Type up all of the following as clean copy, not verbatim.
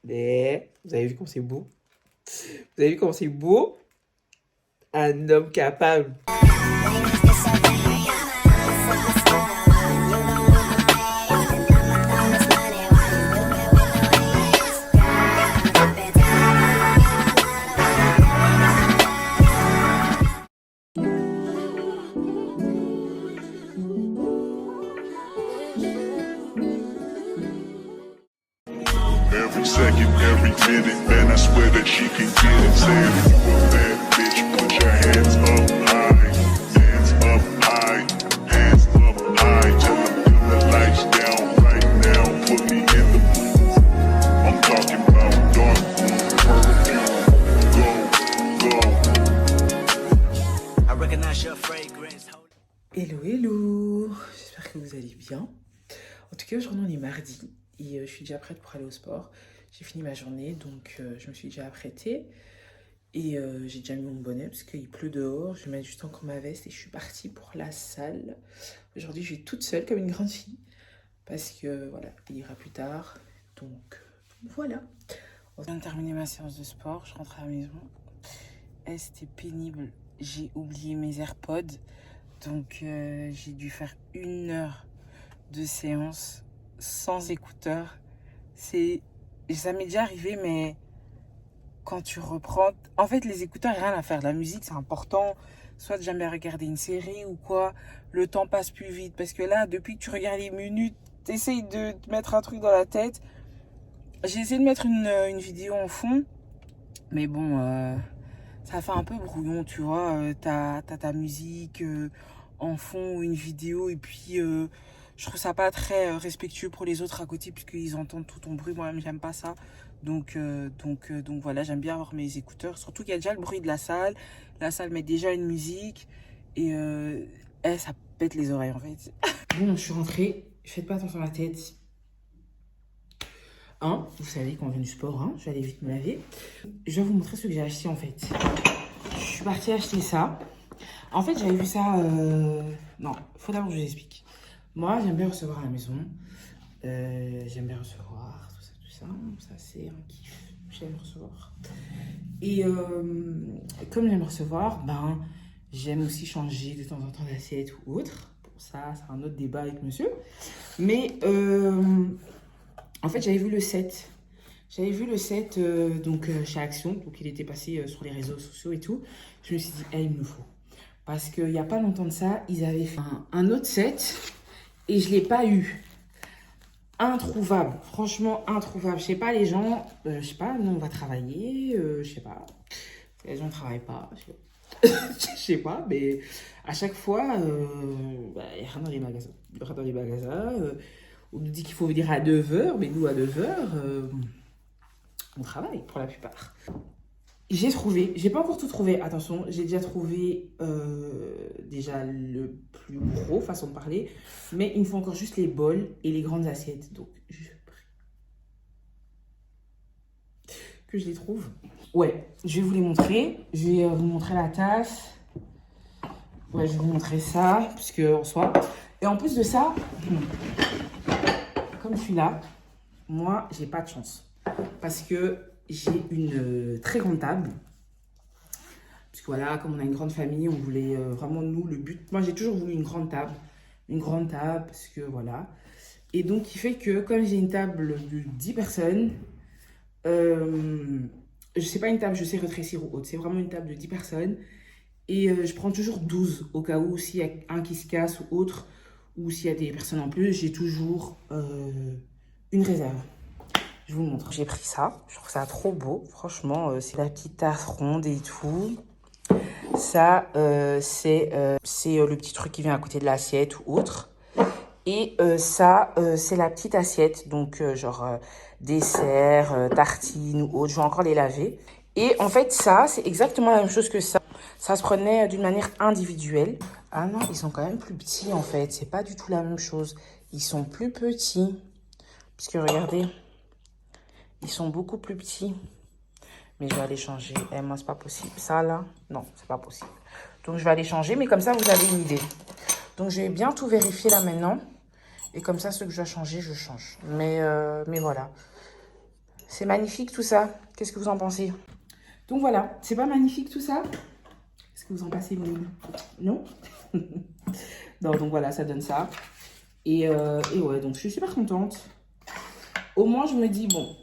Mais vous avez vu comment c'est beau? Vous avez vu comment c'est beau? Un homme capable. Every second, every minute, man, I swear that she can get it. Say if you a bad bitch, put your hands up high, hands up high, hands up high. Tell them turn the lights down right now, put me in the mood. I'm talking about dark perfume, go, go. I recognize your fragrance. Hello, hello. J'espère que vous allez bien. En tout cas, aujourd'hui on est mardi et je suis déjà prête pour aller au sport. J'ai fini ma journée, donc je me suis déjà apprêtée. Et j'ai déjà mis mon bonnet parce qu'il pleut dehors. Je vais mettre juste encore ma veste et je suis partie pour la salle. Aujourd'hui, je vais toute seule comme une grande fille. Parce que voilà, il ira plus tard. Donc voilà. Je viens de terminer ma séance de sport. Je rentre à la maison. Et c'était pénible. J'ai oublié mes AirPods. Donc j'ai dû faire 1 heure de séance sans écouteurs. Ça m'est déjà arrivé, mais quand tu reprends... En fait, les écouteurs, rien à faire. La musique, c'est important. Soit jamais regarder une série ou quoi. Le temps passe plus vite. Parce que là, depuis que tu regardes les minutes, t'essayes de te mettre un truc dans la tête. J'ai essayé de mettre une vidéo en fond. Mais bon, ça fait un peu brouillon, tu vois. T'as ta musique en fond ou une vidéo. Et puis, je trouve ça pas très respectueux pour les autres à côté. Puisqu'ils entendent tout ton bruit. Moi-même, j'aime pas ça. Donc voilà, j'aime bien avoir mes écouteurs. Surtout qu'il y a déjà le bruit de la salle. La salle met déjà une musique. Et ça pète les oreilles en fait. Bon, je suis rentrée. Faites pas attention à la tête. Hein, vous savez qu'on vient du sport, hein, je vais aller vite me laver. Je vais vous montrer ce que j'ai acheté en fait. Je suis partie acheter ça. En fait, j'avais vu ça... Non, faut d'abord que je vous explique. Moi, j'aime bien recevoir à la maison. J'aime bien recevoir, tout ça. Ça, c'est un kiff. J'aime recevoir. Et comme j'aime recevoir, ben, j'aime aussi changer de temps en temps d'assiette ou autre. Bon, ça, c'est un autre débat avec monsieur. Mais... en fait, j'avais vu le set. Donc, chez Action. Donc, il était passé sur les réseaux sociaux et tout. Je me suis dit, il me le faut. Parce qu'il n'y a pas longtemps de ça, ils avaient fait un autre set. Et je ne l'ai pas eu. Introuvable. Franchement, introuvable. Je sais pas, les gens... je sais pas, nous, on va travailler. Je sais pas. Les gens ne travaillent pas. Je sais pas, mais à chaque fois, il n'y a rien dans les magasins. Il y a rien dans les magasins. On nous dit qu'il faut venir à 9h, mais nous, à 9h, on travaille pour la plupart. J'ai trouvé, j'ai pas encore tout trouvé, attention, j'ai déjà trouvé déjà le plus gros, façon de parler, mais il me faut encore juste les bols et les grandes assiettes. Donc, je prie que je les trouve. Ouais, je vais vous les montrer. Je vais vous montrer la tasse. Ouais, je vais vous montrer ça, puisque en soi... Et en plus de ça... Comme je suis là, moi, j'ai pas de chance. Parce que j'ai une très grande table. Parce que voilà, comme on a une grande famille, on voulait vraiment, nous, le but... Moi, j'ai toujours voulu une grande table. Une grande table, parce que voilà. Et donc, qui fait que, comme j'ai une table de 10 personnes, je sais pas une table, je sais rétrécir ou autre. C'est vraiment une table de 10 personnes. Et je prends toujours 12, au cas où, s'il y a un qui se casse ou autre... ou s'il y a des personnes en plus, j'ai toujours une réserve. Je vous montre. J'ai pris ça. Je trouve ça trop beau. Franchement, c'est la petite tasse ronde et tout. Ça, c'est le petit truc qui vient à côté de l'assiette ou autre. Et ça, c'est la petite assiette. Donc, genre dessert, tartine ou autre. Je vais encore les laver. Et en fait, ça, c'est exactement la même chose que ça. Ça se prenait d'une manière individuelle. Ah non, ils sont quand même plus petits en fait. C'est pas du tout la même chose. Ils sont plus petits. Parce que regardez, ils sont beaucoup plus petits. Mais je vais aller changer. Moi, c'est pas possible. Ça là, non, c'est pas possible. Donc, je vais aller changer. Mais comme ça, vous avez une idée. Donc, je vais bien tout vérifier là maintenant. Et comme ça, ce que je dois changer, je change. Mais voilà. C'est magnifique tout ça. Qu'est-ce que vous en pensez? Donc voilà, c'est pas magnifique tout ça? Qu'est-ce que vous en pensez, vous? Non? Non, donc voilà, ça donne ça. Et ouais, donc je suis super contente. Au moins, je me dis, bon,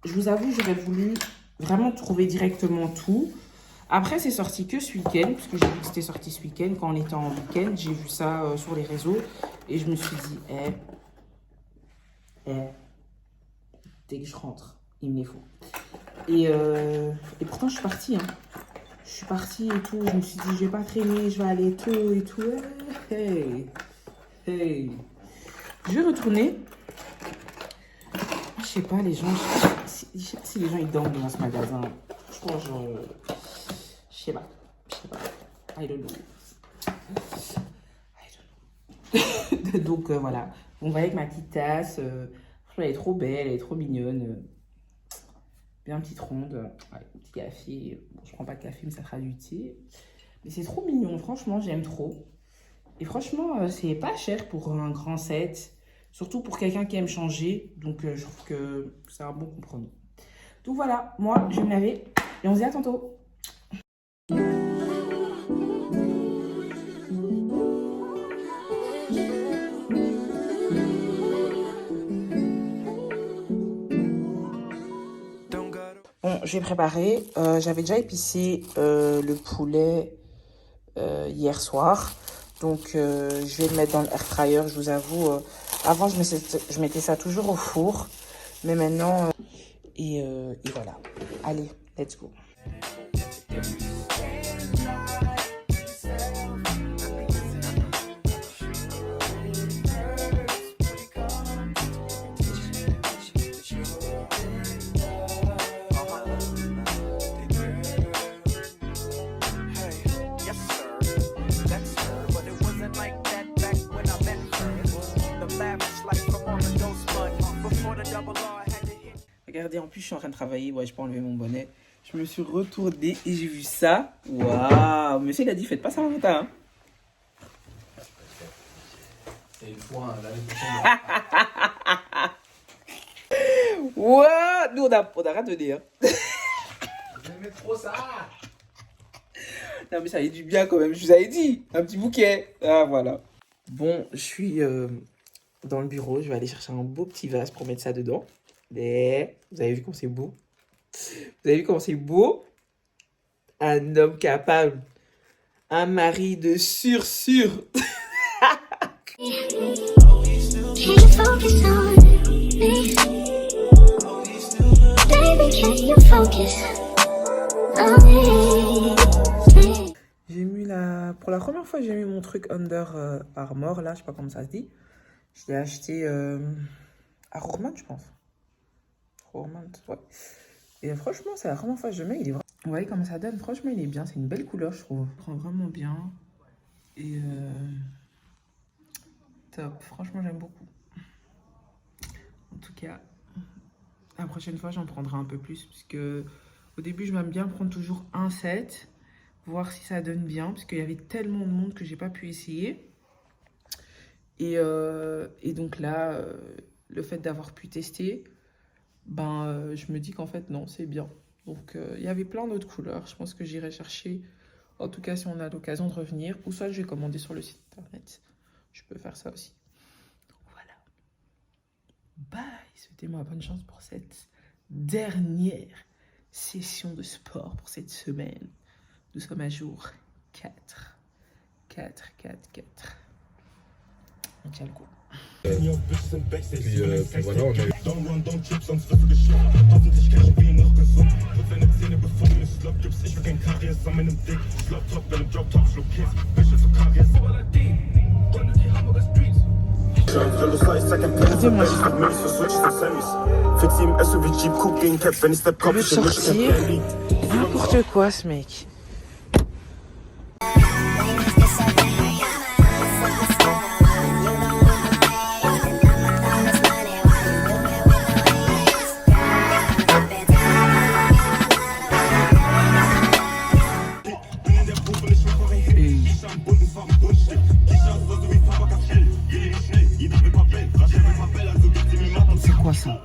je vous avoue, j'aurais voulu vraiment trouver directement tout. Après, c'est sorti que ce week-end, parce que j'ai vu que c'était sorti ce week-end. Quand on était en week-end, j'ai vu ça sur les réseaux. Et je me suis dit, dès que je rentre, il me les faut. Et pourtant, je suis partie. Hein. Je suis partie et tout. Je me suis dit, je vais pas traîner, je vais aller tôt et tout. Hey. Je vais retourner. Je sais pas, les gens... Je sais pas si les gens, ils dorment dans ce magasin. Je pense, genre... Je sais pas. I don't know. Donc, voilà. On va avec ma petite tasse. Franchement, elle est trop belle, elle est trop mignonne. Bien petite ronde. Ouais, petit café. Bon, je prends pas de café, mais ça fera du thé. Mais c'est trop mignon. Franchement, j'aime trop. Et franchement, c'est pas cher pour un grand set. Surtout pour quelqu'un qui aime changer. Donc, je trouve que c'est un bon compromis. Donc voilà, moi, je vais me laver. Et on se dit à tantôt. Bon, je vais préparer. J'avais déjà épicé le poulet hier soir. Donc, je vais le mettre dans le air fryer. Je vous avoue, avant, je mettais ça toujours au four. Mais maintenant... Et voilà. Allez, let's go. Regardez, en plus, je suis en train de travailler. Ouais, je peux enlever mon bonnet. Je me suis retournée et j'ai vu ça. Waouh! Monsieur, il a dit, faites pas ça en retard. Hein. C'est une fois l'année prochaine. Waouh! Nous, on a ratonné. Hein. J'aimais trop ça! Non, mais ça y est du bien quand même. Je vous avais dit. Un petit bouquet. Ah, voilà. Bon, je suis dans le bureau. Je vais aller chercher un beau petit vase pour mettre ça dedans. Et vous avez vu comment c'est beau? Vous avez vu comment c'est beau? Un homme capable. Un mari de sûr. J'ai mis pour la première fois, j'ai mis mon truc Under Armour, là, je sais pas comment ça se dit. Je l'ai acheté à Roermond, je pense. Roermond, ouais. Et franchement, c'est la première fois que je le mets, il est vraiment... Vous voyez comment ça donne? Franchement, il est bien, c'est une belle couleur, je trouve. Il prend vraiment bien. Et top, franchement, j'aime beaucoup. En tout cas, la prochaine fois, j'en prendrai un peu plus, puisque au début, je m'aime bien prendre toujours un set, voir si ça donne bien, parce qu'il y avait tellement de monde que j'ai pas pu essayer. Et donc là, le fait d'avoir pu tester, je me dis qu'en fait, non, c'est bien. Donc, il y avait plein d'autres couleurs. Je pense que j'irai chercher, en tout cas, si on a l'occasion de revenir. Ou soit, je vais commander sur le site internet. Je peux faire ça aussi. Donc, voilà. Bye. Souhaitez-moi bonne chance pour cette dernière session de sport pour cette semaine. Nous sommes à jour 4. On tient le coup. Puis voilà, on a eu... Il veut sortir. N'importe quoi, ce mec. C'est quoi ça?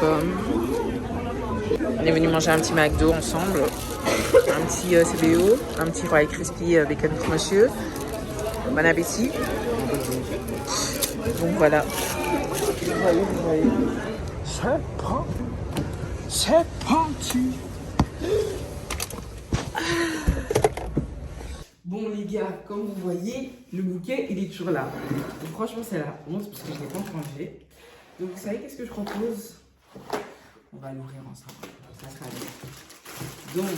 pommes. On est venu manger un petit McDo ensemble. Un petit CBO, un petit Royal Crispy bacon pour monsieur. Bon appétit. Donc voilà. Vous voyez. C'est parti. Bon les gars, comme vous voyez, le bouquet il est toujours là. Donc franchement c'est la honte parce que je l'ai pas rangé. Donc vous savez qu'est-ce que je propose? On va l'ouvrir ensemble. Ça sera bien. Donc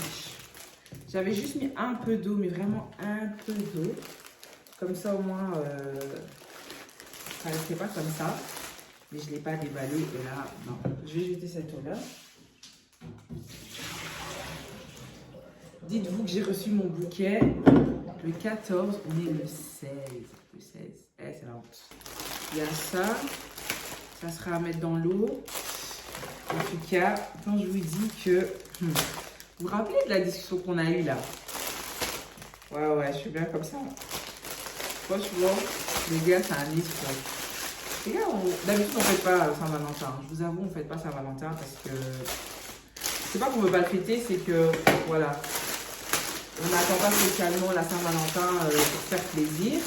j'avais juste mis un peu d'eau, mais vraiment un peu d'eau. Comme ça au moins ça ne restait pas comme ça. Mais je ne l'ai pas déballé et là, non. Je vais jeter cette eau là. Dites-vous que j'ai reçu mon bouquet le 14, on est le 16. Le 16, c'est la honte. Il y a ça, ça sera à mettre dans l'eau. En tout cas, quand je vous dis que... vous vous rappelez de la discussion qu'on a eue là? Ouais, je suis bien comme ça. Franchement, les gars, c'est un esprit. Les gars, d'habitude, on ne fête pas Saint-Valentin. Je vous avoue, on ne fête pas Saint-Valentin parce que... C'est pas qu'on ne veut pas le fêter, c'est que, voilà... On n'attend pas spécialement la Saint-Valentin pour faire plaisir,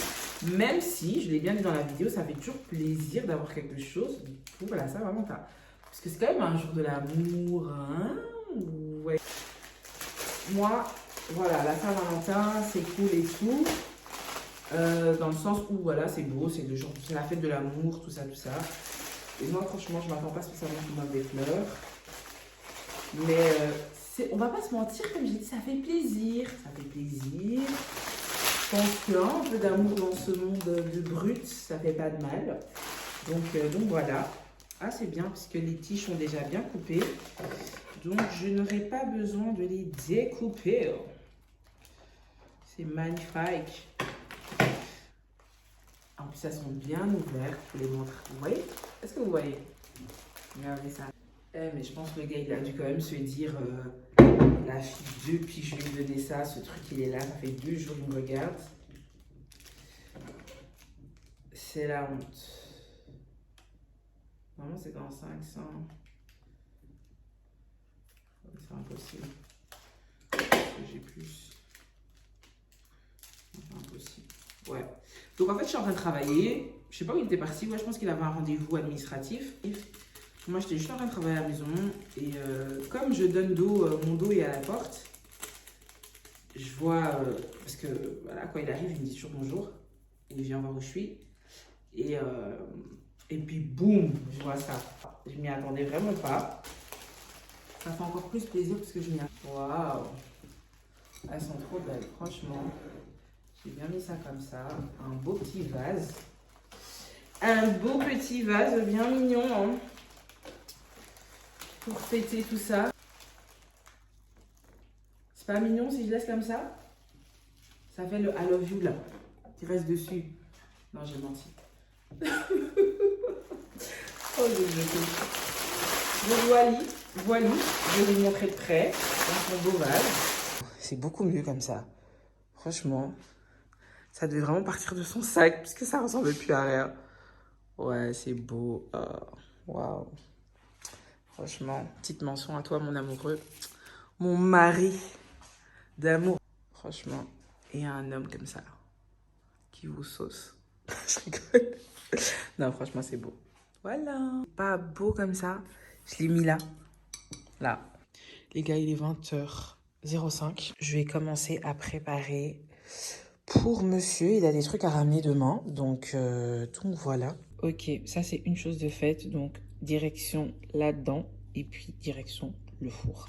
même si, je l'ai bien dit dans la vidéo, ça fait toujours plaisir d'avoir quelque chose pour la Saint-Valentin. Parce que c'est quand même un jour de l'amour, hein? Ouais. Moi, voilà, la Saint-Valentin, c'est cool et tout, dans le sens où, voilà, c'est beau, c'est le jour, c'est la fête de l'amour, tout ça. Et moi, franchement, je ne m'attends pas spécialement pour des fleurs. Mais... on va pas se mentir, comme j'ai dit, ça fait plaisir. Ça fait plaisir. Je pense qu'un peu d'amour dans ce monde de brut, ça fait pas de mal. Donc voilà. Ah, c'est bien, parce que les tiges sont déjà bien coupées. Donc, je n'aurai pas besoin de les découper. C'est magnifique. En plus, elles sont bien ouvertes. Je vous les montre. Vous voyez? Est-ce que vous voyez? Regardez ça. Mais je pense que le gars, il a dû quand même se dire, la fille, depuis que je lui ai donné ça, ce truc, il est là, ça fait 2 jours, il me regarde. C'est la honte. Normalement, c'est dans 500. C'est impossible. Parce que j'ai plus. C'est impossible. Ouais. Donc, en fait, je suis en train de travailler. Je sais pas où il était parti. Ouais, je pense qu'il avait un rendez-vous administratif. Moi, j'étais juste en train de travailler à la maison et comme je donne mon dos est à la porte, je vois, parce que voilà, quand il arrive, il me dit toujours bonjour, il vient voir où je suis et puis boum, je vois ça. Je m'y attendais vraiment pas. Ça fait encore plus plaisir parce que je m'y attends. Waouh, elles sont trop belles, franchement. J'ai bien mis ça comme ça, un beau petit vase. Un beau petit vase bien mignon, hein. Pour fêter tout ça. C'est pas mignon si je laisse comme ça? Ça fait le I love you là, qui reste dessus. Non, j'ai menti. Oh, voilà, je vais vous montrer de près dans son beau vase. C'est beaucoup mieux comme ça. Franchement, ça devait vraiment partir de son sac, puisque ça ressemble plus à rien. Ouais, c'est beau. Waouh. Franchement, petite mention à toi, mon amoureux. Mon mari d'amour. Franchement, et un homme comme ça, qui vous sauce. Je rigole. Non, franchement, c'est beau. Voilà. Pas beau comme ça. Je l'ai mis là. Là. Les gars, il est 20h05. Je vais commencer à préparer pour monsieur. Il a des trucs à ramener demain. Donc voilà. Ok, ça, c'est une chose de faite. Donc, direction là-dedans et puis direction le four.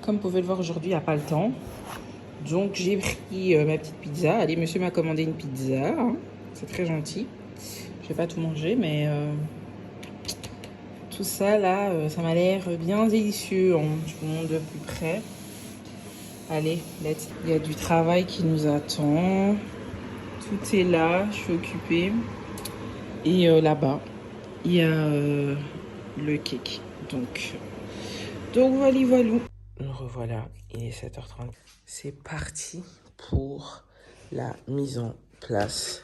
Comme vous pouvez le voir aujourd'hui, il n'y a pas le temps. Donc j'ai pris ma petite pizza. Allez, monsieur m'a commandé une pizza. Hein. C'est très gentil. Je vais pas tout manger, mais tout ça là, ça m'a l'air bien délicieux. Hein. Je vous montre de plus près. Allez, let's. Il y a du travail qui nous attend. Tout est là, je suis occupée. Et là-bas, il y a le cake. Donc voilà. Me revoilà, il est 7h30. C'est parti pour la mise en Classe.